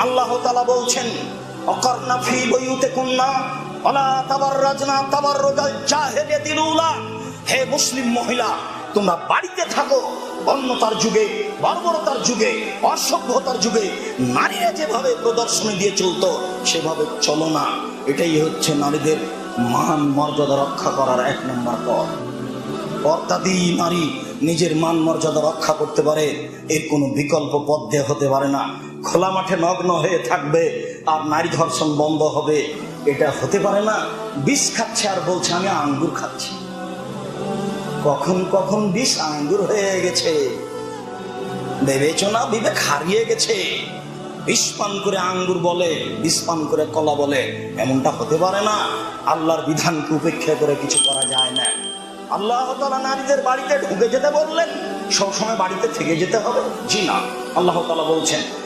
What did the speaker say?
আল্লাহ তাআলা বলছেন অকরনা ফি বুয়ুতিকুন্না ওয়ালা তাবাররাজনা তাবাররুজাল জাহিলিয়াতিল উলা। হে মুসলিম মহিলা, তোমরা বাড়িতে থাকো। অন্যতার যুগে, বর্বরতার যুগে, অসভ্যতার যুগে নারীরা যেভাবে প্রদর্শনী দিয়ে চলতো সেভাবে চলো না। এটাই হচ্ছে নারীদের মান মর্যাদা রক্ষা করার এক নম্বর পথ। পর্দাদি নারী নিজের মান মর্যাদা রক্ষা করতে পারে, এর কোনো বিকল্প পথ দেয়া হতে পারে না। খোলা মাঠে নগ্ন হয়ে থাকবে আর নারী ধর্ষণ বন্ধ হবে, এটা হতে পারে না। বিষ খাচ্ছে আর বলছে আমি আঙ্গুর খাচ্ছি। কখন কখন বিষ আঙ্গুর হয়ে গেছে, বিবেচনা বিবেক হারিয়ে গেছে। বিষ পান করে আঙ্গুর বলে, বিষ পান করে কলা বলে, এমনটা হতে পারে না। আল্লাহর বিধানকে উপেক্ষা করে কিছু করা যায় না। আল্লাহ তাআলা নারীদের বাড়িতে ঢুকে যেতে বললেন, সবসময় বাড়িতে থেকে যেতে হবে? জি না। আল্লাহ তাআলা বলছেন